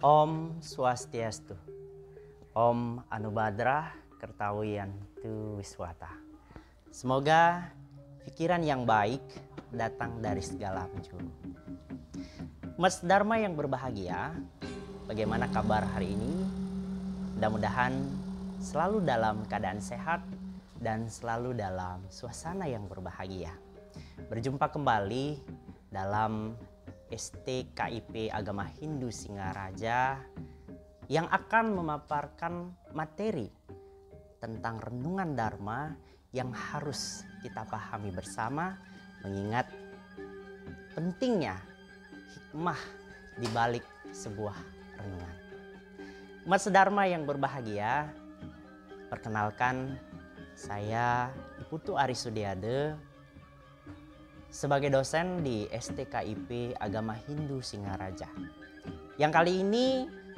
Om Swastiastu, Om Anubadrah Kertawiyantu Wiswata. Semoga pikiran yang baik datang dari segala penjuru. Mas Dharma yang berbahagia, bagaimana kabar hari ini? Mudah-mudahan selalu dalam keadaan sehat dan selalu dalam suasana yang berbahagia. Berjumpa kembali dalam STKIP Agama Hindu Singaraja yang akan memaparkan materi tentang renungan Dharma yang harus kita pahami bersama, mengingat pentingnya hikmah di balik sebuah renungan. Umat Dharma yang berbahagia, perkenalkan saya Putu Arisudiade sebagai dosen di STKIP Agama Hindu Singaraja. Yang kali ini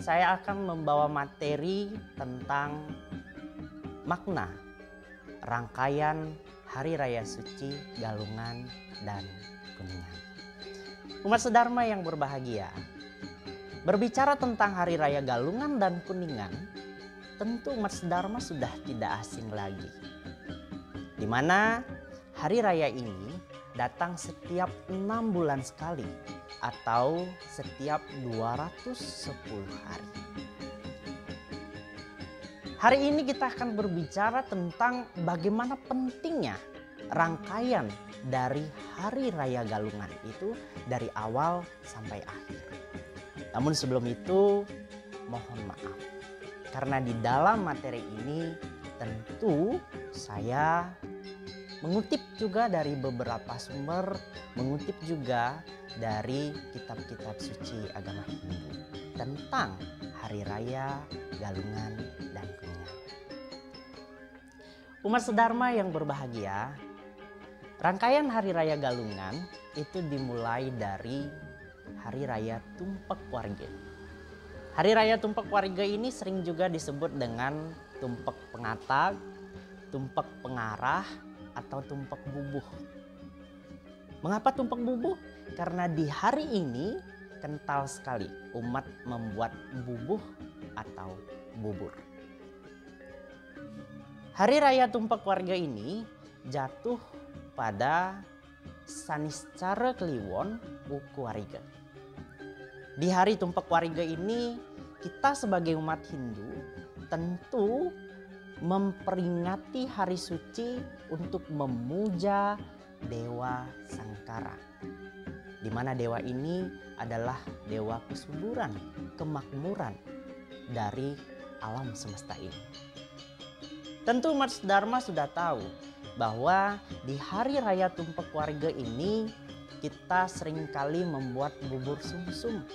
saya akan membawa materi tentang makna rangkaian Hari Raya Suci Galungan dan Kuningan. Umat Dharma yang berbahagia, berbicara tentang Hari Raya Galungan dan Kuningan, tentu umat Dharma sudah tidak asing lagi. Di mana hari raya ini datang setiap 6 bulan sekali atau setiap 210 hari. Hari ini kita akan berbicara tentang bagaimana pentingnya rangkaian dari Hari Raya Galungan itu dari awal sampai akhir. Namun sebelum itu mohon maaf karena di dalam materi ini tentu saya mengutip juga dari beberapa sumber, mengutip juga dari kitab-kitab suci agama Hindu tentang Hari Raya Galungan dan Kuningan. Umat Dharma yang berbahagia, rangkaian Hari Raya Galungan itu dimulai dari Hari Raya Tumpak Warga. Hari Raya Tumpak Warga ini sering juga disebut dengan Tumpak Pengatag, Tumpak Pengarah, atau tumpak bubuh. Mengapa tumpak bubuh? Karena di hari ini kental sekali umat membuat bubuh atau bubur. Hari Raya Tumpak Warga ini jatuh pada Saniscara Kliwon Uku Wariga. Di hari Tumpak Wariga ini kita sebagai umat Hindu tentu memperingati hari suci untuk memuja Dewa Sangkara, di mana dewa ini adalah dewa kesuburan, kemakmuran dari alam semesta ini. Tentu umat Dharma sudah tahu bahwa di hari raya Tumpak Warga ini kita seringkali membuat bubur sumsum.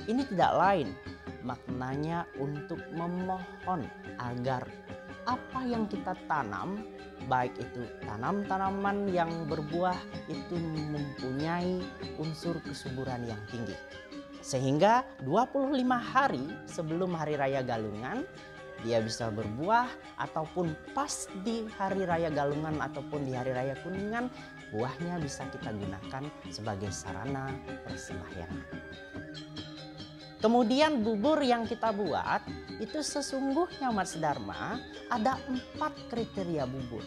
Ini tidak lain maknanya untuk memohon agar apa yang kita tanam, baik itu tanaman yang berbuah, itu mempunyai unsur kesuburan yang tinggi. Sehingga 25 hari sebelum Hari Raya Galungan, dia bisa berbuah, ataupun pas di Hari Raya Galungan ataupun di Hari Raya Kuningan, buahnya bisa kita gunakan sebagai sarana persembahyangan. Kemudian bubur yang kita buat itu sesungguhnya umat Dharma ada 4 kriteria bubur.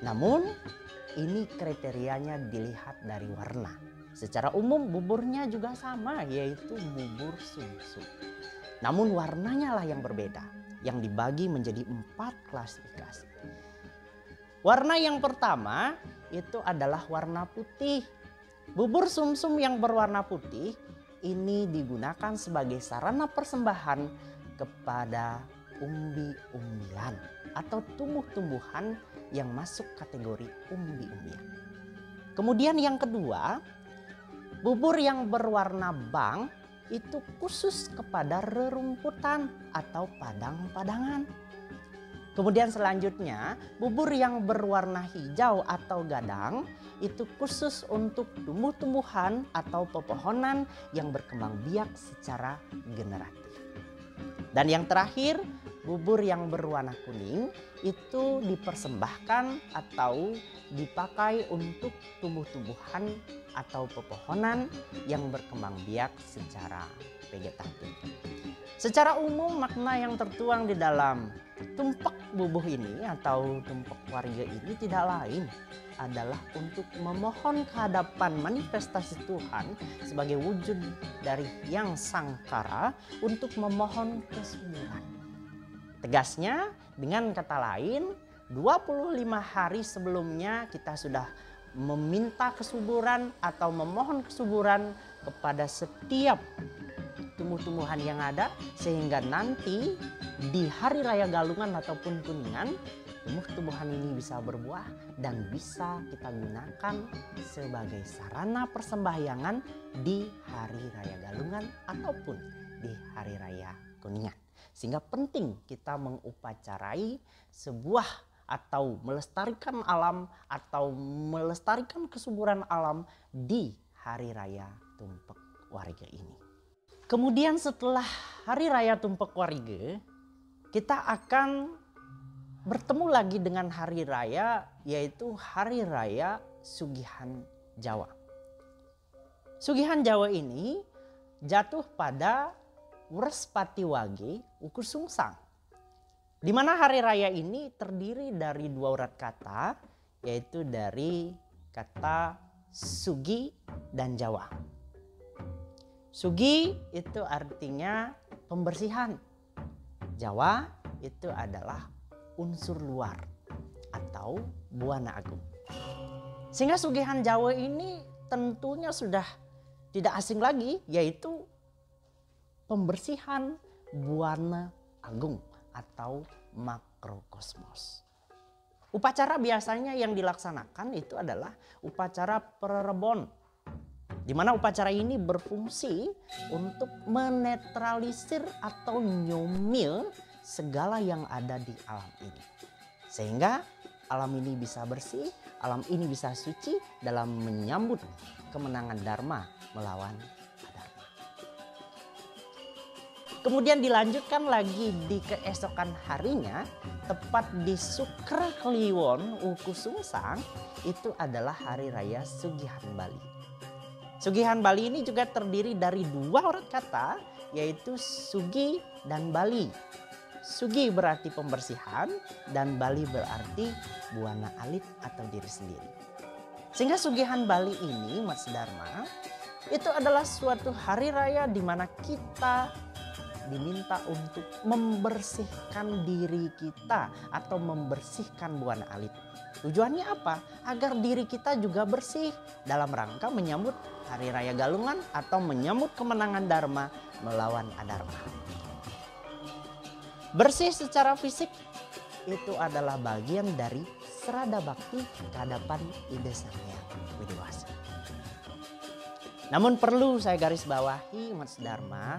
Namun ini kriterianya dilihat dari warna. Secara umum buburnya juga sama, yaitu bubur sumsum. Namun warnanya lah yang berbeda, yang dibagi menjadi 4 klasifikasi. Warna yang pertama itu adalah warna putih. Bubur sumsum yang berwarna putih ini digunakan sebagai sarana persembahan kepada umbi-umbian atau tumbuh-tumbuhan yang masuk kategori umbi-umbian. Kemudian yang kedua, bubur yang berwarna bang itu khusus kepada rerumputan atau padang-padangan. Kemudian selanjutnya bubur yang berwarna hijau atau gadang itu khusus untuk tumbuh-tumbuhan atau pepohonan yang berkembang biak secara generatif. Dan yang terakhir bubur yang berwarna kuning itu dipersembahkan atau dipakai untuk tumbuh-tumbuhan atau pepohonan yang berkembang biak secara vegetatif. Secara umum makna yang tertuang di dalam tumpak bubuh ini atau tumpak warga ini tidak lain adalah untuk memohon kehadapan manifestasi Tuhan sebagai wujud dari Yang Sangkara untuk memohon kesuburan. Tegasnya dengan kata lain 25 hari sebelumnya kita sudah meminta kesuburan atau memohon kesuburan kepada setiap tumbuh-tumbuhan yang ada, sehingga nanti di hari raya Galungan ataupun Kuningan tumbuh-tumbuhan ini bisa berbuah dan bisa kita gunakan sebagai sarana persembahyangan di hari raya Galungan ataupun di hari raya Kuningan. Sehingga penting kita mengupacarai sebuah atau melestarikan alam atau melestarikan kesuburan alam di hari raya Tumpak Warga ini. Kemudian setelah hari raya Tumpak Warga, kita akan bertemu lagi dengan hari raya, yaitu hari raya Sugihan Jawa. Sugihan Jawa ini jatuh pada Wrespati Wage Uku Sungsang, di mana hari raya ini terdiri dari dua urat kata, yaitu dari kata Sugi dan Jawa. Sugi itu artinya pembersihan. Jawa itu adalah unsur luar atau buana agung. Sehingga Sugihan Jawa ini tentunya sudah tidak asing lagi, yaitu pembersihan buana agung atau makrokosmos. Upacara biasanya yang dilaksanakan itu adalah upacara perebon, di mana upacara ini berfungsi untuk menetralisir atau nyomil segala yang ada di alam ini. Sehingga alam ini bisa bersih, alam ini bisa suci dalam menyambut kemenangan Dharma melawan Adharma. Kemudian dilanjutkan lagi di keesokan harinya, tepat di Sukra Kliwon Uku Sungsang, itu adalah hari raya Sugihan Bali. Sugihan Bali ini juga terdiri dari dua urat kata, yaitu Sugi dan Bali. Sugi berarti pembersihan dan Bali berarti buana alit atau diri sendiri. Sehingga Sugihan Bali ini, Mas Dharma, itu adalah suatu hari raya di mana kita diminta untuk membersihkan diri kita atau membersihkan buana alit. Tujuannya apa? Agar diri kita juga bersih dalam rangka menyambut hari raya Galungan atau menyambut kemenangan Dharma melawan Adharma. Bersih secara fisik itu adalah bagian dari serada bakti kehadapan Ida Sang Hyang Widewasa. Namun perlu saya garis bawahi, Mas Dharma,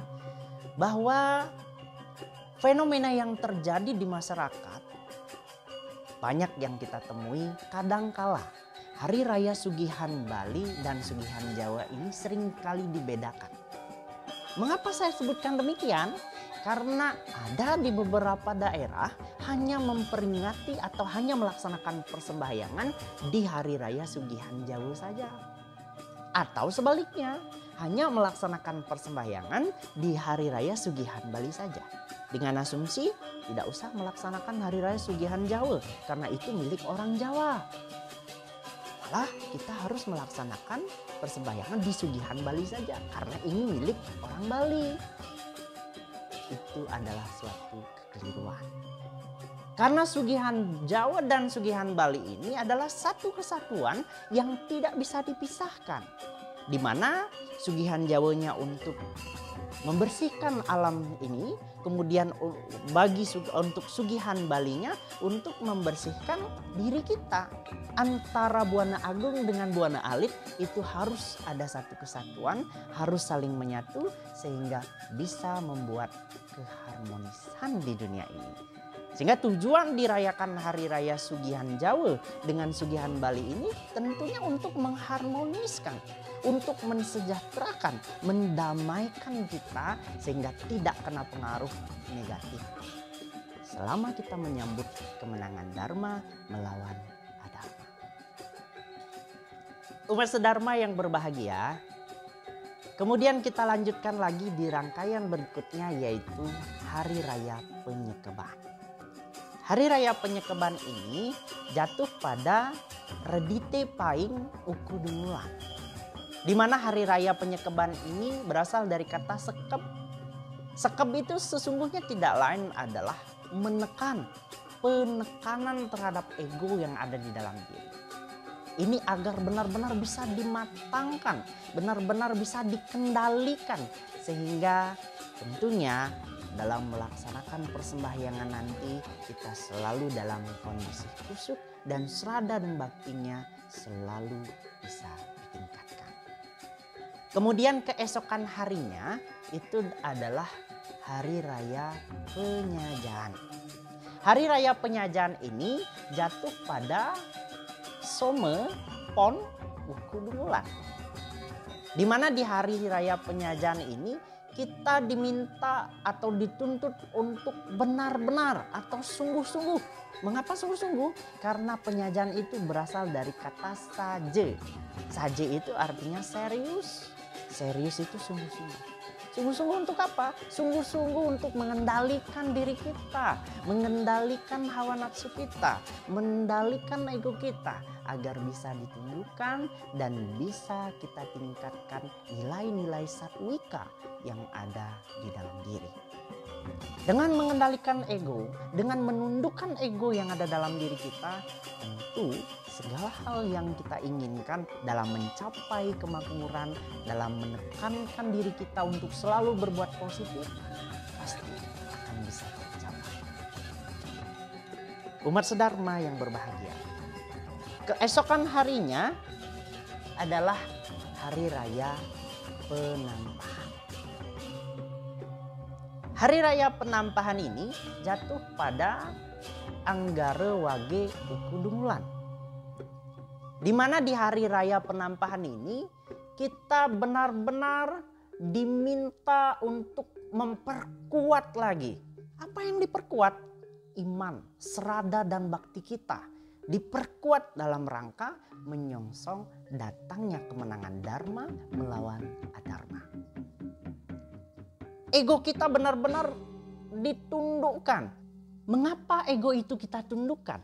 bahwa fenomena yang terjadi di masyarakat banyak yang kita temui, kadangkala hari raya Sugihan Bali dan Sugihan Jawa ini sering kali dibedakan. Mengapa saya sebutkan demikian? Karena ada di beberapa daerah hanya memperingati atau hanya melaksanakan persembahyangan di hari raya Sugihan Jawa saja. Atau sebaliknya, hanya melaksanakan persembahyangan di hari raya Sugihan Bali saja. Dengan asumsi tidak usah melaksanakan hari raya Sugihan Jawa karena itu milik orang Jawa. Malah kita harus melaksanakan persembahyangan di Sugihan Bali saja karena ini milik orang Bali. Itu adalah suatu kekeliruan. Karena Sugihan Jawa dan Sugihan Bali ini adalah satu kesatuan yang tidak bisa dipisahkan. Di mana Sugihan Jawanya untuk membersihkan alam ini, kemudian untuk Sugihan Balinya untuk membersihkan diri kita. Antara buana agung dengan buana alit itu harus ada satu kesatuan, harus saling menyatu sehingga bisa membuat keharmonisan di dunia ini. Sehingga tujuan dirayakan hari raya Sugihan Jawa dengan Sugihan Bali ini tentunya untuk mengharmoniskan, untuk mensejahterakan, mendamaikan kita sehingga tidak kena pengaruh negatif. selama kita menyambut kemenangan Dharma melawan adharma. Umat sedharma yang berbahagia, kemudian kita lanjutkan lagi di rangkaian berikutnya, yaitu Hari Raya Penyekeban. Hari Raya Penyekeban ini jatuh pada Redite Paing Uku Dungulan, di mana Hari Raya Penyekeban ini berasal dari kata sekep. Sekep itu sesungguhnya tidak lain adalah menekan, penekanan terhadap ego yang ada di dalam diri. Ini agar benar-benar bisa dimatangkan, benar-benar bisa dikendalikan, sehingga tentunya dalam melaksanakan persembahyangan nanti kita selalu dalam kondisi khusyuk dan serada dan baktinya selalu bisa ditingkatkan. Kemudian keesokan harinya itu adalah Hari Raya Penyajaan. Hari Raya Penyajaan ini jatuh pada Some Pon Uku Dungulan, di mana di Hari Raya Penyajaan ini kita diminta atau dituntut untuk benar-benar atau sungguh-sungguh. Mengapa sungguh-sungguh? Karena penyajaan itu berasal dari kata saje. Saje itu artinya serius. Serius itu sungguh-sungguh. Sungguh-sungguh untuk apa? Sungguh-sungguh untuk mengendalikan diri kita, mengendalikan hawa nafsu kita, mengendalikan ego kita agar bisa ditundukkan dan bisa kita tingkatkan nilai-nilai satwika yang ada di dalam diri. Dengan mengendalikan ego, dengan menundukkan ego yang ada dalam diri kita, tentu segala hal yang kita inginkan dalam mencapai kemakmuran, dalam menekankan diri kita untuk selalu berbuat positif, pasti akan bisa tercapai. Umat sedharma yang berbahagia, keesokan harinya adalah Hari Raya Penampahan. Hari Raya Penampahan ini jatuh pada Anggara Wage Uku Dungulan, di mana di Hari Raya Penampahan ini kita benar-benar diminta untuk memperkuat lagi. Apa yang diperkuat? Iman, serada dan bakti kita diperkuat dalam rangka menyongsong datangnya kemenangan Dharma melawan adharma. Ego kita benar-benar ditundukkan. Mengapa ego itu kita tundukkan?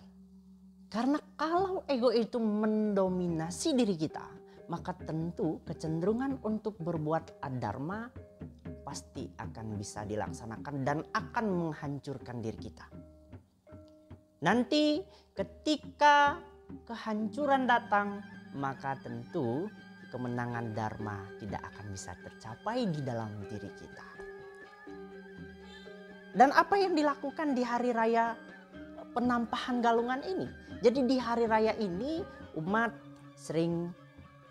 Karena kalau ego itu mendominasi diri kita, maka tentu kecenderungan untuk berbuat adharma pasti akan bisa dilaksanakan dan akan menghancurkan diri kita. Nanti ketika kehancuran datang, maka tentu kemenangan dharma tidak akan bisa tercapai di dalam diri kita. Dan apa yang dilakukan di Hari Raya Penampahan Galungan ini? Jadi di Hari Raya ini umat sering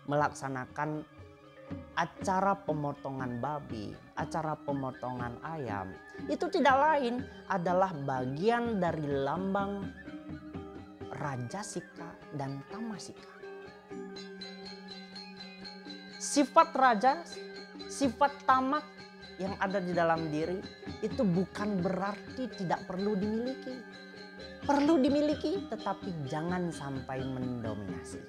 melaksanakan acara pemotongan babi, acara pemotongan ayam. Itu tidak lain adalah bagian dari lambang Rajasika dan Tamasika. Sifat raja, sifat tamak yang ada di dalam diri itu bukan berarti tidak perlu dimiliki. Perlu dimiliki, tetapi jangan sampai mendominasi.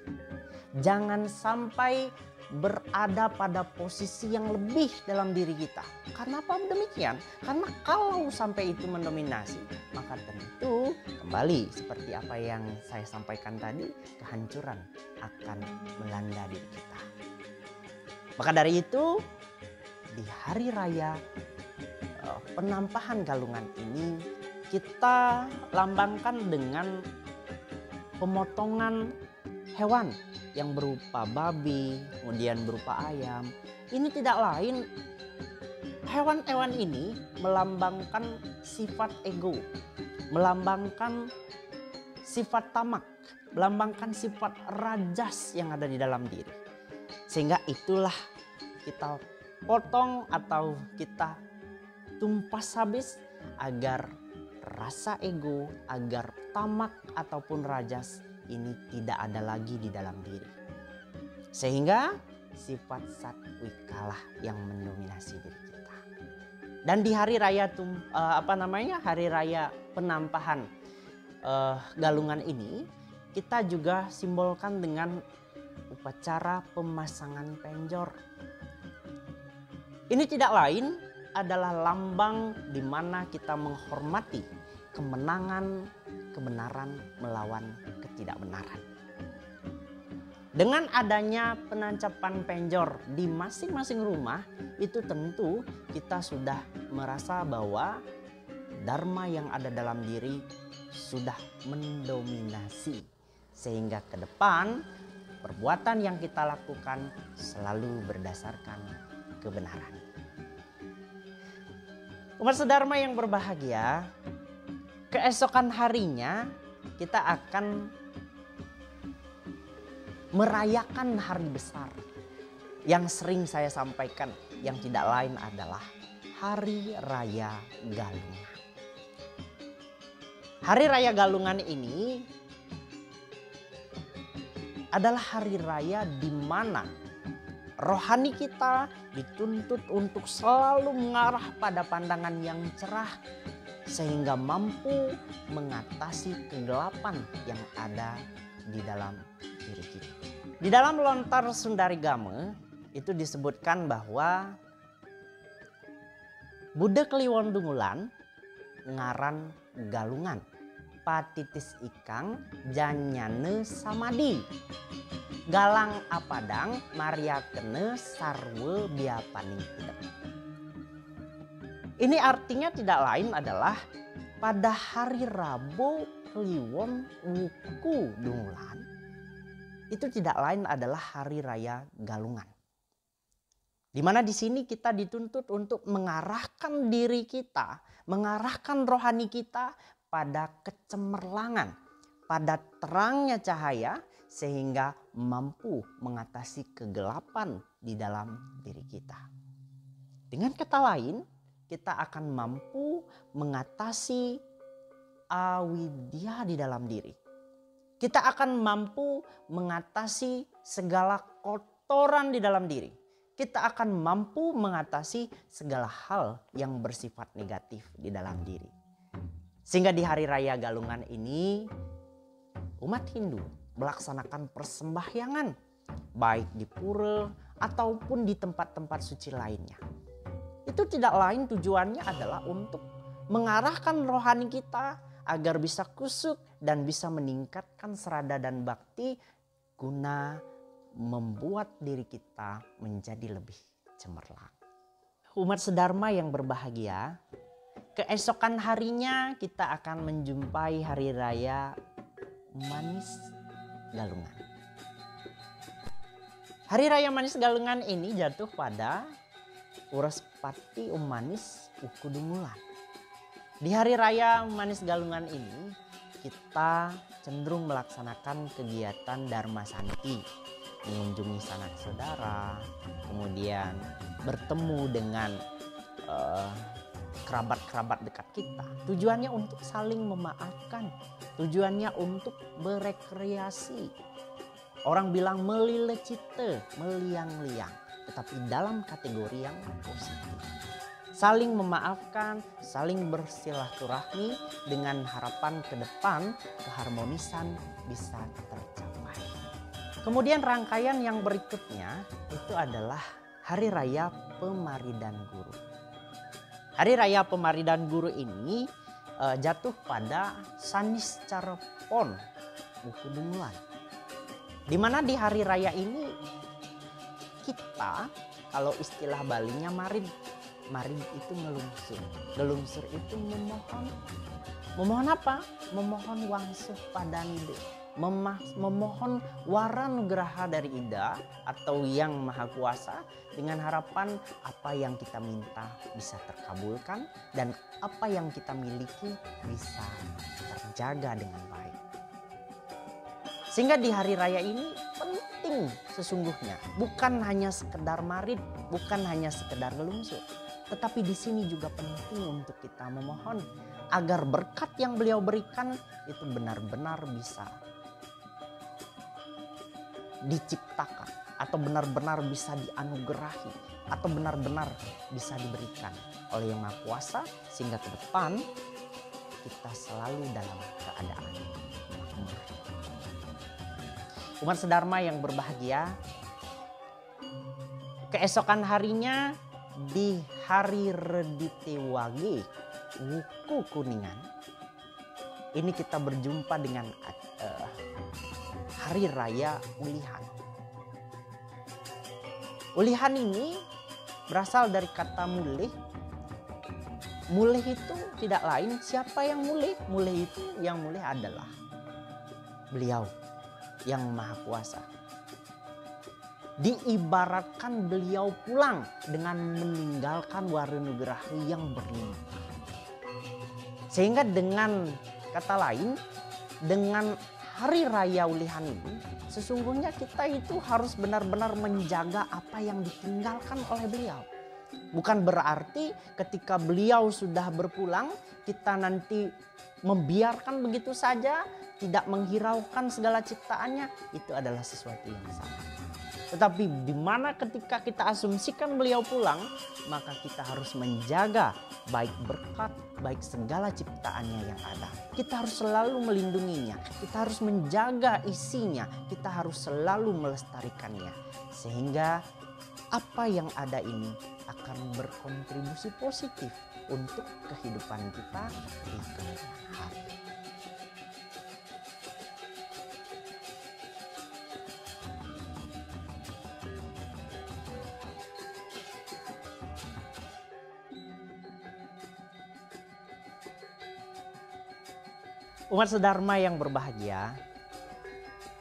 Jangan sampai berada pada posisi yang lebih dalam diri kita. Karena apa demikian? Karena kalau sampai itu mendominasi, maka tentu kembali seperti apa yang saya sampaikan tadi, kehancuran akan melanda diri kita. Maka dari itu, di Hari Raya Penampahan Galungan ini kita lambangkan dengan pemotongan hewan yang berupa babi, kemudian berupa ayam. Ini tidak lain, hewan-hewan ini melambangkan sifat ego, melambangkan sifat tamak, melambangkan sifat rajas yang ada di dalam diri. Sehingga itulah kita potong atau kita tumpas habis agar rasa ego, agar tamak ataupun rajas ini tidak ada lagi di dalam diri. Sehingga sifat satwikalah yang mendominasi diri kita. Dan di hari raya hari raya penampahan galungan ini, kita juga simbolkan dengan upacara pemasangan penjor. Ini tidak lain adalah lambang di mana kita menghormati kemenangan kebenaran melawan ketidakbenaran. Dengan adanya penancapan penjor di masing-masing rumah, itu tentu kita sudah merasa bahwa dharma yang ada dalam diri sudah mendominasi. Sehingga ke depan perbuatan yang kita lakukan selalu berdasarkan kebenaran. Umat sedharma yang berbahagia, keesokan harinya kita akan merayakan hari besar yang sering saya sampaikan, yang tidak lain adalah Hari Raya Galungan. Hari Raya Galungan ini adalah hari raya di mana rohani kita dituntut untuk selalu mengarah pada pandangan yang cerah sehingga mampu mengatasi kegelapan yang ada di dalam diri kita. Di dalam Lontar Sundarigama itu disebutkan bahwa Buddha Kliwon Dungulan ngaran galungan, patitis ikang janyane samadi, galang apadang mariakene sarwe biapaning tidak. Ini artinya tidak lain adalah pada hari Rabu Kliwon Wuku Dungulan itu tidak lain adalah hari raya galungan. Di mana di sini kita dituntut untuk mengarahkan diri kita, mengarahkan rohani kita pada kecemerlangan, pada terangnya cahaya sehingga mampu mengatasi kegelapan di dalam diri kita. Dengan kata lain, kita akan mampu mengatasi awidya di dalam diri. Kita akan mampu mengatasi segala kotoran di dalam diri. Kita akan mampu mengatasi segala hal yang bersifat negatif di dalam diri. Sehingga di hari raya galungan ini umat Hindu melaksanakan persembahyangan baik di pura ataupun di tempat-tempat suci lainnya. Itu tidak lain tujuannya adalah untuk mengarahkan rohani kita agar bisa kusuk dan bisa meningkatkan serada dan bakti guna membuat diri kita menjadi lebih cemerlang. Umat sedharma yang berbahagia, keesokan harinya kita akan menjumpai hari raya Manis Galungan. Hari raya Manis Galungan ini jatuh pada Urespati Manis Wuku Dungulan. Di hari raya Manis Galungan ini kita cenderung melaksanakan kegiatan Dharma Santi, mengunjungi sanak saudara, kemudian bertemu dengan kerabat-kerabat dekat kita. Tujuannya untuk saling memaafkan, tujuannya untuk berekreasi. Orang bilang melilecite, meliang-liang, tetapi dalam kategori yang positif. Saling memaafkan, saling bersilaturahmi dengan harapan ke depan keharmonisan bisa tercapai. Kemudian rangkaian yang berikutnya itu adalah Hari Raya Pemaridan Guru. Hari Raya Pemaridan Guru ini jatuh pada Saniscara Pon Wuku Dungulan. Di mana di hari raya ini kita, kalau istilah Balinya marid itu ngelungsur. Ngelungsur itu memohon. Memohon apa? Memohon wangsuh padanide. Memohon waranugraha dari Ida atau Yang Maha Kuasa dengan harapan apa yang kita minta bisa terkabulkan dan apa yang kita miliki bisa terjaga dengan baik. Sehingga di hari raya ini penting sesungguhnya, bukan hanya sekedar marid, bukan hanya sekedar ngelungsur, tetapi di sini juga penting untuk kita memohon agar berkat yang beliau berikan itu benar-benar bisa diciptakan atau benar-benar bisa dianugerahi, atau benar-benar bisa diberikan oleh Yang Maha Kuasa, sehingga ke depan kita selalu dalam keadaan makmur. Umat sedharma yang berbahagia, keesokan harinya di hari Redite Wage Wuku Kuningan, ini kita berjumpa dengan hari raya Ulihan. Ulihan ini berasal dari kata mulih. Mulih itu tidak lain, siapa yang mulih? Mulih itu yang mulih adalah beliau yang Maha Kuasa. Diibaratkan beliau pulang dengan meninggalkan Warunugraha yang berlimpah. Sehingga dengan kata lain, dengan hari raya Ulihan ini, sesungguhnya kita itu harus benar-benar menjaga apa yang ditinggalkan oleh beliau. Bukan berarti ketika beliau sudah berpulang, kita nanti membiarkan begitu saja, tidak menghiraukan segala ciptaannya. Itu adalah sesuatu yang salah. Tetapi di mana ketika kita asumsikan beliau pulang, maka kita harus menjaga baik berkat, baik segala ciptaannya yang ada. Kita harus selalu melindunginya, kita harus menjaga isinya, kita harus selalu melestarikannya. Sehingga apa yang ada ini akan berkontribusi positif untuk kehidupan kita di kemudian hari. Umat sedharma yang berbahagia,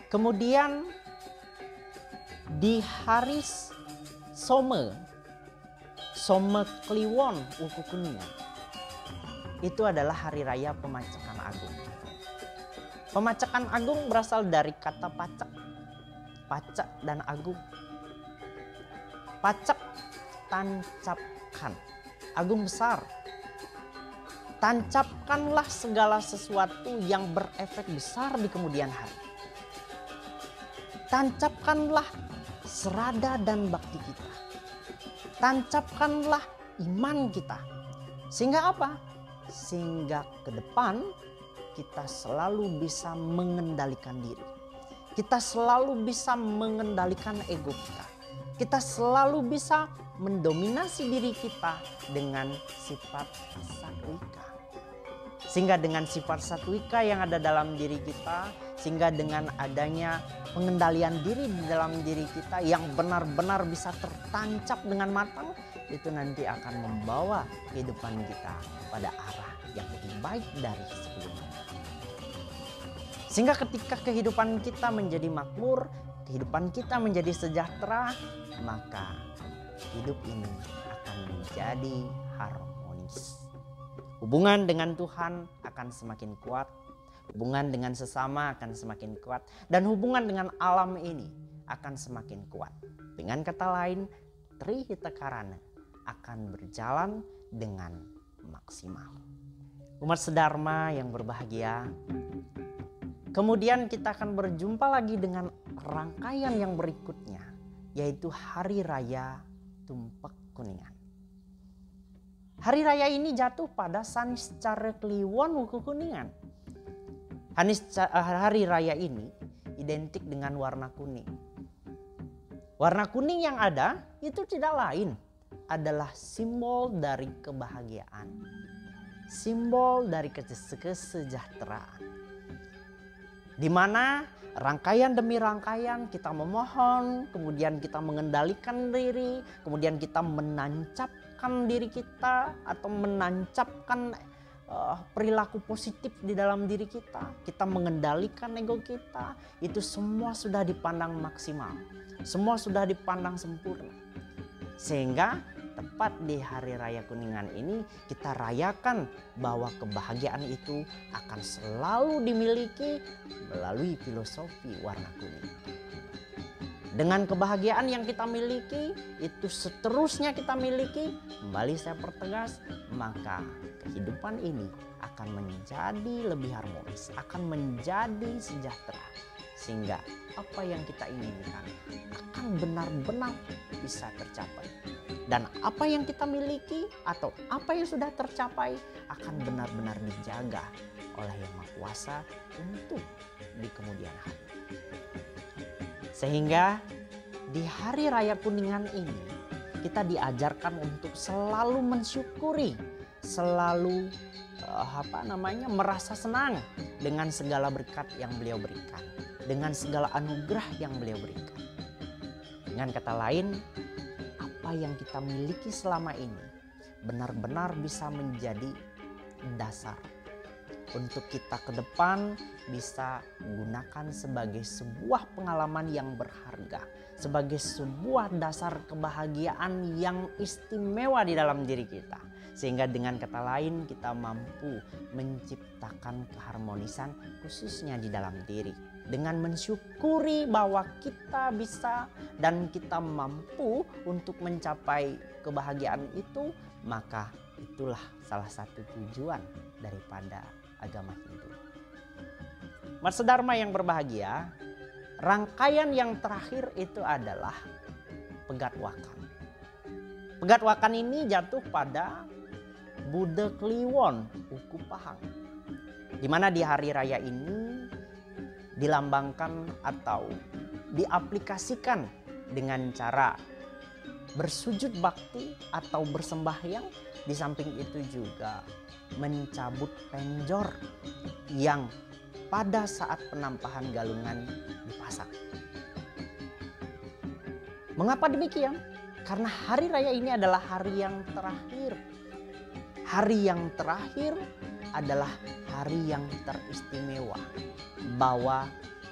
kemudian di hari Some Kliwon Wuku Kuningan, itu adalah hari raya Pemacakan Agung. Pemacakan Agung berasal dari kata pacak, pacak dan agung. Pacak tancapkan, agung besar. Tancapkanlah segala sesuatu yang berefek besar di kemudian hari. Tancapkanlah serada dan bakti kita. Tancapkanlah iman kita. Sehingga apa? Sehingga ke depan kita selalu bisa mengendalikan diri. Kita selalu bisa mengendalikan ego kita. Kita selalu bisa mendominasi diri kita dengan sifat satwika. Sehingga dengan sifat satwika yang ada dalam diri kita, sehingga dengan adanya pengendalian diri di dalam diri kita yang benar-benar bisa tertancap dengan matang, itu nanti akan membawa kehidupan kita pada arah yang lebih baik dari sebelumnya. Sehingga ketika kehidupan kita menjadi makmur, kehidupan kita menjadi sejahtera, maka hidup ini akan menjadi harmonis. Hubungan dengan Tuhan akan semakin kuat, hubungan dengan sesama akan semakin kuat, dan hubungan dengan alam ini akan semakin kuat. Dengan kata lain, Trihitakarana akan berjalan dengan maksimal. Umat sedharma yang berbahagia, kemudian kita akan berjumpa lagi dengan rangkaian yang berikutnya, yaitu Hari Raya Tumpak Kuningan. Hari raya ini jatuh pada Saniscara Kliwon Wuku Kuningan. Hari raya ini identik dengan warna kuning. Warna kuning yang ada itu tidak lain adalah simbol dari kebahagiaan, simbol dari kesejahteraan. Di mana rangkaian demi rangkaian kita memohon, kemudian kita mengendalikan diri, kemudian kita menancapkan diri kita atau menancapkan perilaku positif di dalam diri kita. Kita mengendalikan ego kita, itu semua sudah dipandang maksimal, semua sudah dipandang sempurna. Sehingga tepat di Hari Raya Kuningan ini kita rayakan bahwa kebahagiaan itu akan selalu dimiliki melalui filosofi warna kuning. Dengan kebahagiaan yang kita miliki, itu seterusnya kita miliki, kembali saya pertegas, maka kehidupan ini akan menjadi lebih harmonis, akan menjadi sejahtera. Sehingga apa yang kita inginkan akan benar-benar bisa tercapai. Dan apa yang kita miliki atau apa yang sudah tercapai akan benar-benar dijaga oleh Yang Maha Kuasa untuk di kemudian hari. Sehingga di Hari Raya Kuningan ini kita diajarkan untuk selalu mensyukuri, selalu merasa senang dengan segala berkat yang beliau berikan, dengan segala anugerah yang beliau berikan. Dengan kata lain, apa yang kita miliki selama ini benar-benar bisa menjadi dasar untuk kita ke depan bisa gunakan sebagai sebuah pengalaman yang berharga, sebagai sebuah dasar kebahagiaan yang istimewa di dalam diri kita. Sehingga dengan kata lain kita mampu menciptakan keharmonisan khususnya di dalam diri. Dengan mensyukuri bahwa kita bisa dan kita mampu untuk mencapai kebahagiaan itu, maka itulah salah satu tujuan daripada agama Hindu. Mas Dharma yang berbahagia, rangkaian yang terakhir itu adalah Pegatwakan. Pegatwakan ini jatuh pada Buddha Kliwon Uku Pahang, di mana di hari raya ini dilambangkan atau diaplikasikan dengan cara bersujud bakti atau bersembahyang. Di samping itu juga mencabut penjor yang pada saat penampahan galungan dipasang. Mengapa demikian? Karena hari raya ini adalah hari yang terakhir. Hari yang terakhir adalah hari yang teristimewa, bahwa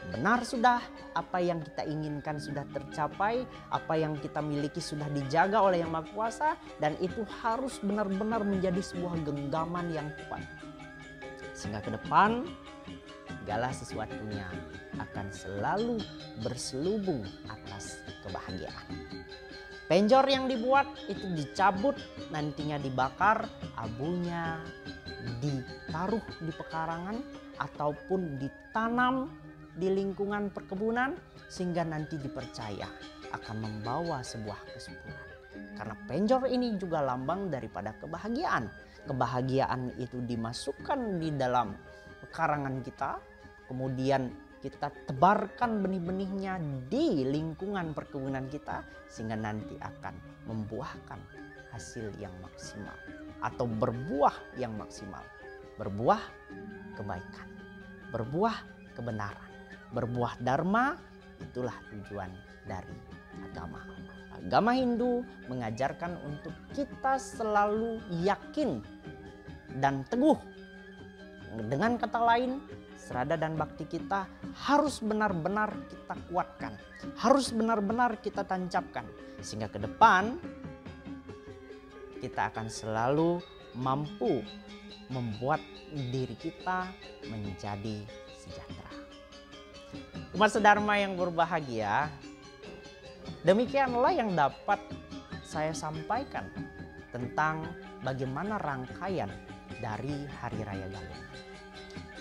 benar sudah apa yang kita inginkan sudah tercapai, apa yang kita miliki sudah dijaga oleh Yang Maha Kuasa, dan itu harus benar-benar menjadi sebuah genggaman yang kuat. Sehingga ke depan segala sesuatunya akan selalu berselubung atas kebahagiaan. Penjor yang dibuat itu dicabut, nantinya dibakar, abunya ditaruh di pekarangan ataupun ditanam di lingkungan perkebunan, sehingga nanti dipercaya akan membawa sebuah kesuburan. Karena penjor ini juga lambang daripada kebahagiaan. Kebahagiaan itu dimasukkan di dalam pekarangan kita, kemudian kita tebarkan benih-benihnya di lingkungan perkebunan kita, sehingga nanti akan membuahkan hasil yang maksimal atau berbuah yang maksimal. Berbuah kebaikan, berbuah kebenaran, berbuah dharma. Itulah tujuan dari agama. Agama Hindu mengajarkan untuk kita selalu yakin dan teguh. Dengan kata lain, serada dan bakti kita harus benar-benar kita kuatkan, harus benar-benar kita tancapkan, sehingga ke depan kita akan selalu mampu membuat diri kita menjadi sejahtera. Umat Dharma yang berbahagia, demikianlah yang dapat saya sampaikan tentang bagaimana rangkaian dari Hari Raya Galungan.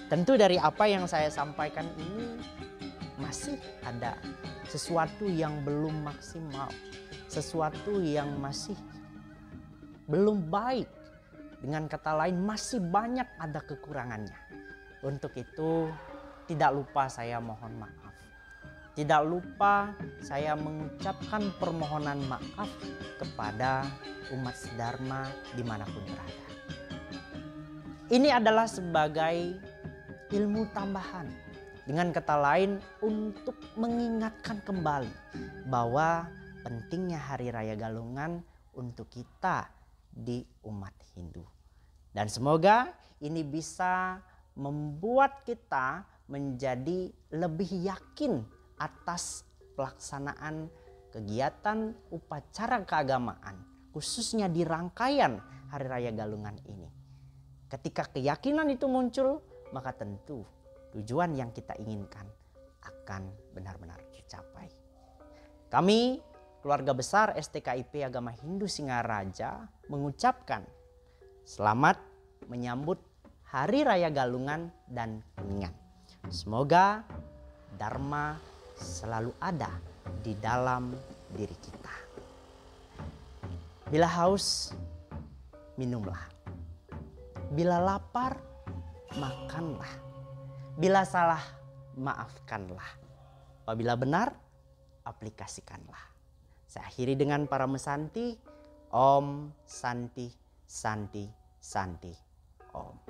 Tentu dari apa yang saya sampaikan ini masih ada sesuatu yang belum maksimal, sesuatu yang masih belum baik. Dengan kata lain, masih banyak ada kekurangannya. Untuk itu tidak lupa saya mohon maaf. Tidak lupa saya mengucapkan permohonan maaf kepada umat Dharma dimanapun berada. Ini adalah sebagai ilmu tambahan. Dengan kata lain, untuk mengingatkan kembali bahwa pentingnya Hari Raya Galungan untuk kita di umat Hindu. Dan semoga ini bisa membuat kita menjadi lebih yakin atas pelaksanaan kegiatan upacara keagamaan, khususnya di rangkaian Hari Raya Galungan ini. Ketika keyakinan itu muncul, maka tentu tujuan yang kita inginkan akan benar-benar tercapai. Kami, keluarga besar STKIP Agama Hindu Singaraja, mengucapkan selamat menyambut Hari Raya Galungan dan Kuningan. Semoga Dharma selalu ada di dalam diri kita. Bila haus, minumlah. Bila lapar, makanlah. Bila salah, maafkanlah. Apabila benar, aplikasikanlah. Saya akhiri dengan para mesanti. Om Santi Santi Santi Om.